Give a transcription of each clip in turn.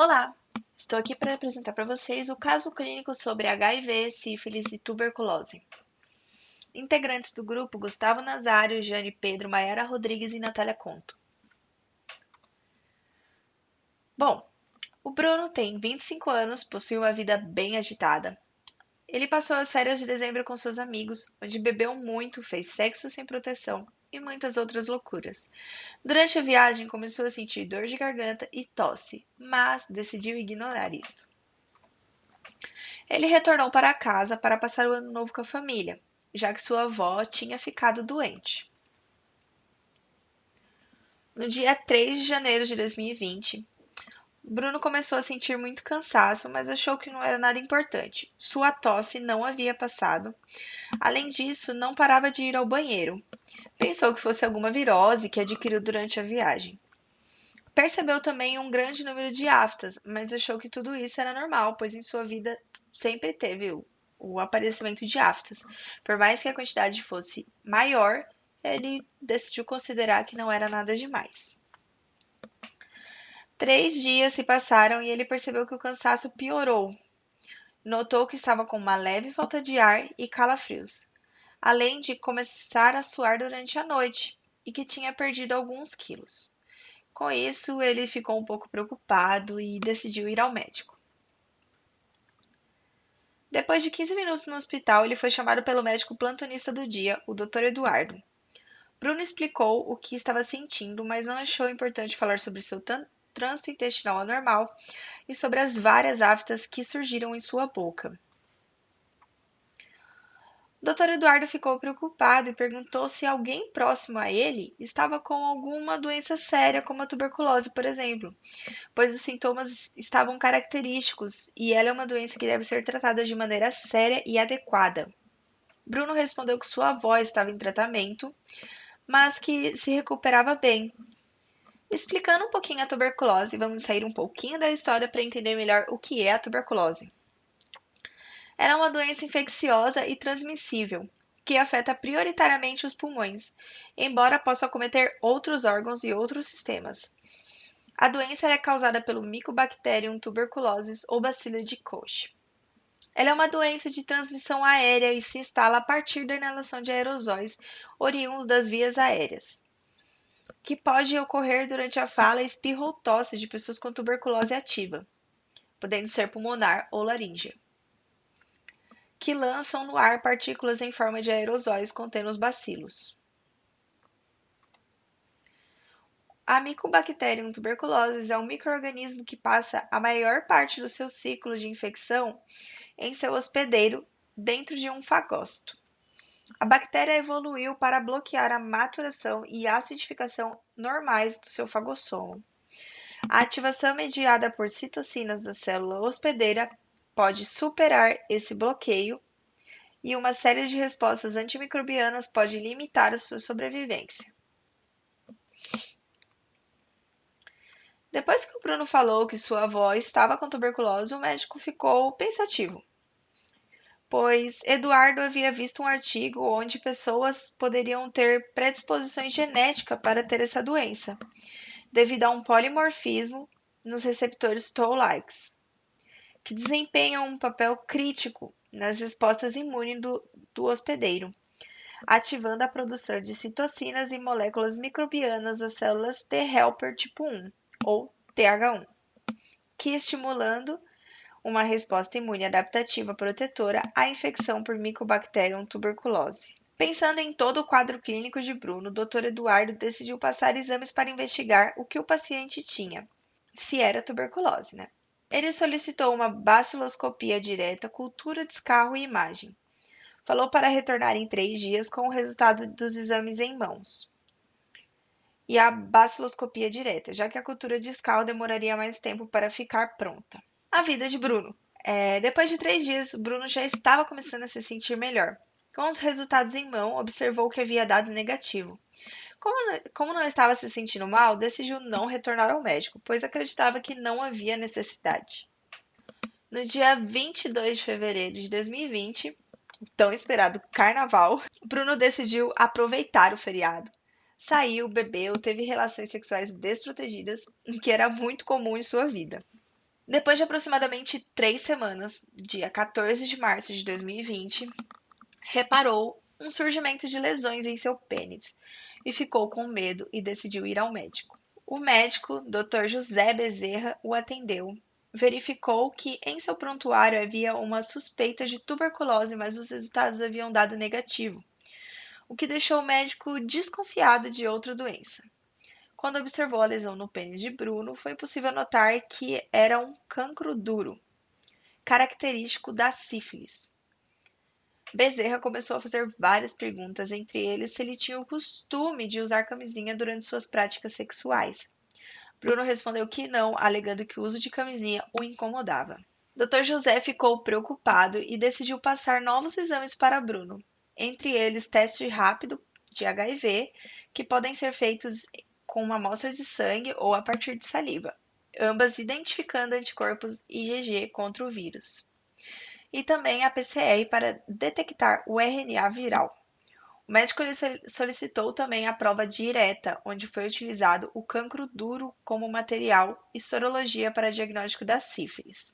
Olá, estou aqui para apresentar para vocês o caso clínico sobre HIV, sífilis e tuberculose. Integrantes do grupo: Gustavo Nazário, Jane Pedro, Maiara Rodrigues e Natália Conto. Bom, o Bruno tem 25 anos, possui uma vida bem agitada. Ele passou as férias de dezembro com seus amigos, onde bebeu muito, fez sexo sem proteção e muitas outras loucuras. Durante a viagem, começou a sentir dor de garganta e tosse, mas decidiu ignorar isto. Ele retornou para casa para passar o ano novo com a família, já que sua avó tinha ficado doente. No dia 3 de janeiro de 2020, Bruno começou a sentir muito cansaço, mas achou que não era nada importante. Sua tosse não havia passado. Além disso, não parava de ir ao banheiro. Pensou que fosse alguma virose que adquiriu durante a viagem. Percebeu também um grande número de aftas, mas achou que tudo isso era normal, pois em sua vida sempre teve o aparecimento de aftas. Por mais que a quantidade fosse maior, ele decidiu considerar que não era nada demais. 3 dias se passaram e ele percebeu que o cansaço piorou. Notou que estava com uma leve falta de ar e calafrios, além de começar a suar durante a noite e que tinha perdido alguns quilos. Com isso, ele ficou um pouco preocupado e decidiu ir ao médico. Depois de 15 minutos no hospital, ele foi chamado pelo médico plantonista do dia, o Dr. Eduardo. Bruno explicou o que estava sentindo, mas não achou importante falar sobre seu trânsito intestinal anormal e sobre as várias aftas que surgiram em sua boca. O Dr. Eduardo ficou preocupado e perguntou se alguém próximo a ele estava com alguma doença séria, como a tuberculose, por exemplo, pois os sintomas estavam característicos e ela é uma doença que deve ser tratada de maneira séria e adequada. Bruno respondeu que sua avó estava em tratamento, mas que se recuperava bem. Explicando um pouquinho a tuberculose, vamos sair um pouquinho da história para entender melhor o que é a tuberculose. Ela é uma doença infecciosa e transmissível, que afeta prioritariamente os pulmões, embora possa acometer outros órgãos e outros sistemas. A doença é causada pelo Mycobacterium tuberculosis ou bacilo de Koch. Ela é uma doença de transmissão aérea e se instala a partir da inalação de aerosóis oriundos das vias aéreas, que pode ocorrer durante a fala, espirro ou tosse de pessoas com tuberculose ativa, podendo ser pulmonar ou laríngea, que lançam no ar partículas em forma de aerosóis contendo os bacilos. A Mycobacterium tuberculosis é um micro-organismo que passa a maior parte do seu ciclo de infecção em seu hospedeiro dentro de um fagócito. A bactéria evoluiu para bloquear a maturação e acidificação normais do seu fagossomo. A ativação mediada por citocinas da célula hospedeira pode superar esse bloqueio e uma série de respostas antimicrobianas pode limitar a sua sobrevivência. Depois que o Bruno falou que sua avó estava com tuberculose, o médico ficou pensativo, pois Eduardo havia visto um artigo onde pessoas poderiam ter predisposições genéticas para ter essa doença, devido a um polimorfismo nos receptores Toll-like, que desempenham um papel crítico nas respostas imunes do hospedeiro, ativando a produção de citocinas e moléculas microbianas das células T helper tipo 1, ou TH1, que estimulando uma resposta imune adaptativa protetora à infecção por Mycobacterium tuberculose. Pensando em todo o quadro clínico de Bruno, o Dr. Eduardo decidiu passar exames para investigar o que o paciente tinha, se era tuberculose, né? Ele solicitou uma baciloscopia direta, cultura de escarro e imagem. Falou para retornar em 3 dias com o resultado dos exames em mãos. E a baciloscopia direta, já que a cultura de escarro demoraria mais tempo para ficar pronta. A vida de Bruno. Depois de 3 dias, Bruno já estava começando a se sentir melhor. Com os resultados em mão, observou que havia dado negativo. Como não estava se sentindo mal, decidiu não retornar ao médico, pois acreditava que não havia necessidade. No dia 22 de fevereiro de 2020, o tão esperado carnaval, Bruno decidiu aproveitar o feriado. Saiu, bebeu, teve relações sexuais desprotegidas, o que era muito comum em sua vida. Depois de aproximadamente 3 semanas, dia 14 de março de 2020, reparou um surgimento de lesões em seu pênis e ficou com medo e decidiu ir ao médico. O médico, Dr. José Bezerra, o atendeu. Verificou que em seu prontuário havia uma suspeita de tuberculose, mas os resultados haviam dado negativo, o que deixou o médico desconfiado de outra doença. Quando observou a lesão no pênis de Bruno, foi possível notar que era um cancro duro, característico da sífilis. Bezerra começou a fazer várias perguntas, entre eles se ele tinha o costume de usar camisinha durante suas práticas sexuais. Bruno respondeu que não, alegando que o uso de camisinha o incomodava. Dr. José ficou preocupado e decidiu passar novos exames para Bruno, entre eles teste rápido de HIV, que podem ser feitos com uma amostra de sangue ou a partir de saliva, ambas identificando anticorpos IgG contra o vírus, e também a PCR para detectar o RNA viral. O médico lhe solicitou também a prova direta, onde foi utilizado o cancro duro como material e sorologia para diagnóstico da sífilis.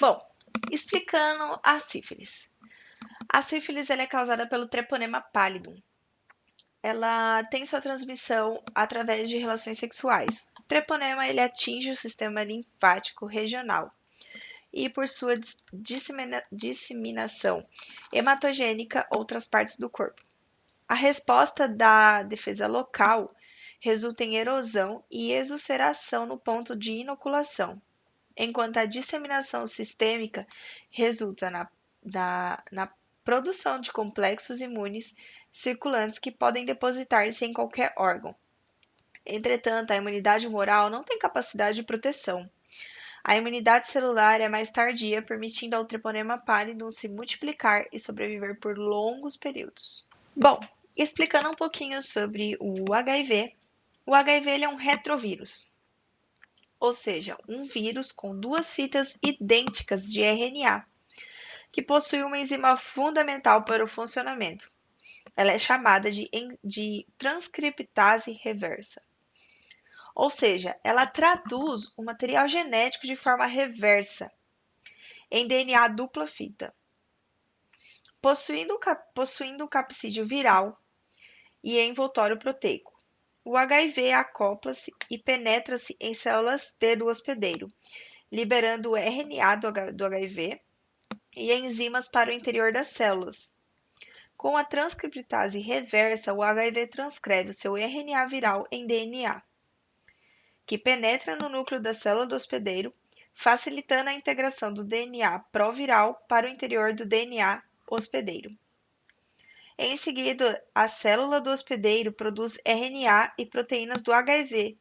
Bom, explicando a sífilis. A sífilis ela é causada pelo Treponema pallidum. Ela tem sua transmissão através de relações sexuais. O treponema ele atinge o sistema linfático regional e, por sua disseminação hematogênica, outras partes do corpo. A resposta da defesa local resulta em erosão e exulceração no ponto de inoculação, enquanto a disseminação sistêmica resulta na produção de complexos imunes circulantes que podem depositar-se em qualquer órgão. Entretanto, a imunidade humoral não tem capacidade de proteção. A imunidade celular é mais tardia, permitindo ao Treponema pallidum se multiplicar e sobreviver por longos períodos. Bom, explicando um pouquinho sobre o HIV, o HIV ele é um retrovírus, ou seja, um vírus com duas fitas idênticas de RNA, que possui uma enzima fundamental para o funcionamento. Ela é chamada de transcriptase reversa. Ou seja, ela traduz o material genético de forma reversa em DNA dupla fita, possuindo capsídeo viral e envoltório proteico. O HIV acopla-se e penetra-se em células T do hospedeiro, liberando o RNA do HIV e enzimas para o interior das células. Com a transcriptase reversa, o HIV transcreve o seu RNA viral em DNA, que penetra no núcleo da célula do hospedeiro, facilitando a integração do DNA proviral para o interior do DNA hospedeiro. Em seguida, a célula do hospedeiro produz RNA e proteínas do HIV.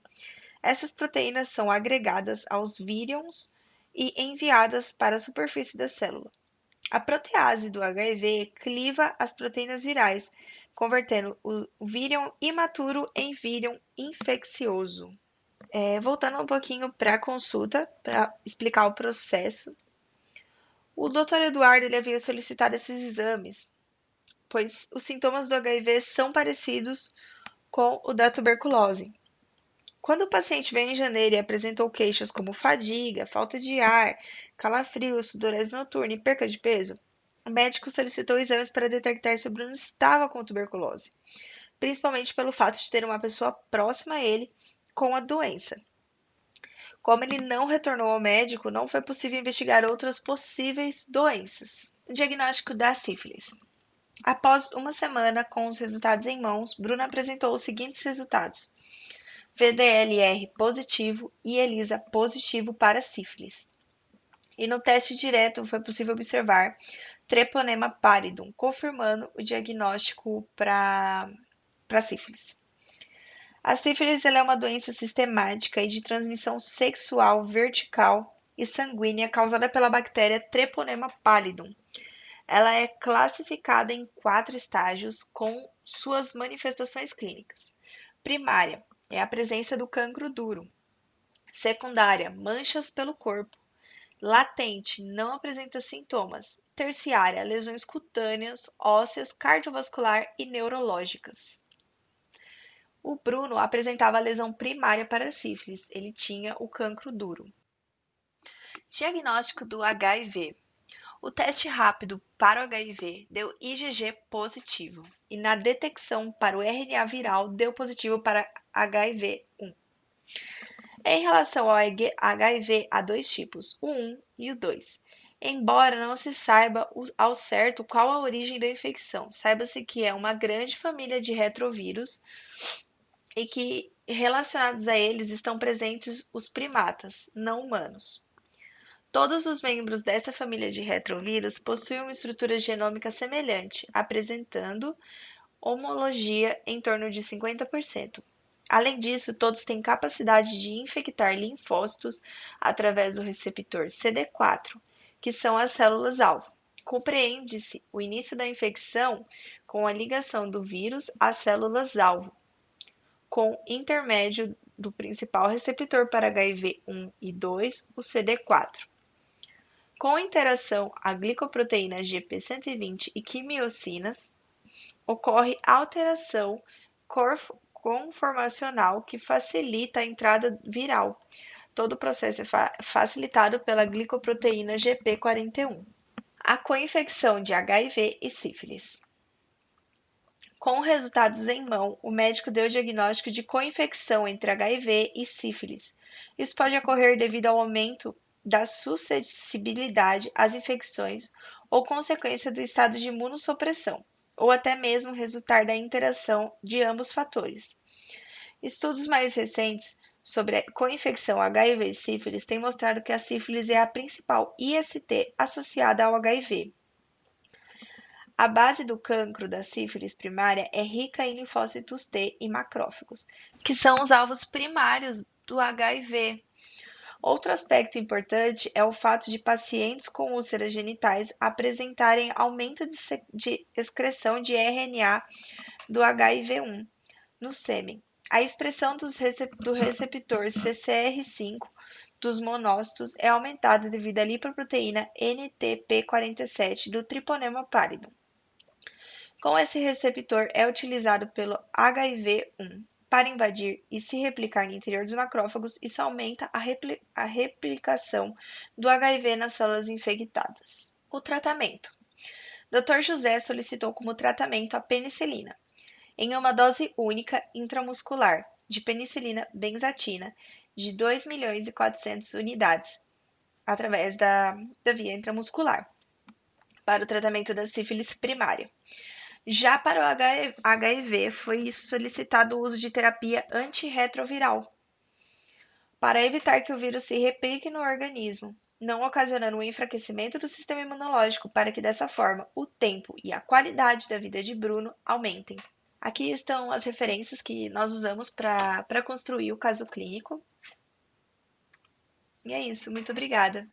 Essas proteínas são agregadas aos vírions e enviadas para a superfície da célula. A protease do HIV cliva as proteínas virais, convertendo o vírion imaturo em vírion infeccioso. Voltando um pouquinho para a consulta, para explicar o processo, o Dr. Eduardo ele havia solicitado esses exames, pois os sintomas do HIV são parecidos com o da tuberculose. Quando o paciente veio em janeiro e apresentou queixas como fadiga, falta de ar, calafrio, sudorese noturna e perca de peso, o médico solicitou exames para detectar se o Bruno estava com tuberculose, principalmente pelo fato de ter uma pessoa próxima a ele com a doença. Como ele não retornou ao médico, não foi possível investigar outras possíveis doenças. Diagnóstico da sífilis. Após uma semana com os resultados em mãos, Bruno apresentou os seguintes resultados: VDLR positivo e ELISA positivo para sífilis. E no teste direto foi possível observar Treponema pallidum, confirmando o diagnóstico para sífilis. A sífilis é uma doença sistemática e de transmissão sexual vertical e sanguínea causada pela bactéria Treponema pallidum. Ela é classificada em 4 estágios com suas manifestações clínicas. Primária é a presença do cancro duro. Secundária, manchas pelo corpo. Latente, não apresenta sintomas. Terciária, lesões cutâneas, ósseas, cardiovascular e neurológicas. O Bruno apresentava a lesão primária para a sífilis, ele tinha o cancro duro. Diagnóstico do HIV. O teste rápido para o HIV deu IgG positivo e na detecção para o RNA viral deu positivo para HIV-1. Em relação ao HIV, há dois tipos, o 1 e o 2. Embora não se saiba ao certo qual a origem da infecção, saiba-se que é uma grande família de retrovírus e que relacionados a eles estão presentes os primatas, não humanos. Todos os membros dessa família de retrovírus possuem uma estrutura genômica semelhante, apresentando homologia em torno de 50%. Além disso, todos têm capacidade de infectar linfócitos através do receptor CD4, que são as células-alvo. Compreende-se o início da infecção com a ligação do vírus às células-alvo, com intermédio do principal receptor para HIV-1 e 2, o CD4. Com interação à glicoproteína GP120 e quimiocinas, ocorre alteração conformacional que facilita a entrada viral. Todo o processo é facilitado pela glicoproteína GP41. A coinfecção de HIV e sífilis. Com resultados em mão, o médico deu o diagnóstico de coinfecção entre HIV e sífilis. Isso pode ocorrer devido ao aumento da suscetibilidade às infecções ou consequência do estado de imunossupressão, ou até mesmo resultar da interação de ambos fatores. Estudos mais recentes sobre a coinfecção HIV e sífilis têm mostrado que a sífilis é a principal IST associada ao HIV. A base do cancro da sífilis primária é rica em linfócitos T e macrófagos, que são os alvos primários do HIV. Outro aspecto importante é o fato de pacientes com úlceras genitais apresentarem aumento de excreção de RNA do HIV-1 no sêmen. A expressão do receptor CCR5 dos monócitos é aumentada devido à lipoproteína NTP47 do triponema pálido. Com esse receptor é utilizado pelo HIV-1 para invadir e se replicar no interior dos macrófagos, isso aumenta a replicação do HIV nas células infectadas. O tratamento. Dr. José solicitou como tratamento a penicilina, em uma dose única intramuscular de penicilina benzatina de 2.400.000 unidades, através da via intramuscular, para o tratamento da sífilis primária. Já para o HIV, foi solicitado o uso de terapia antirretroviral, para evitar que o vírus se replique no organismo, não ocasionando um enfraquecimento do sistema imunológico, para que dessa forma o tempo e a qualidade da vida de Bruno aumentem. Aqui estão as referências que nós usamos para construir o caso clínico. E é isso, muito obrigada.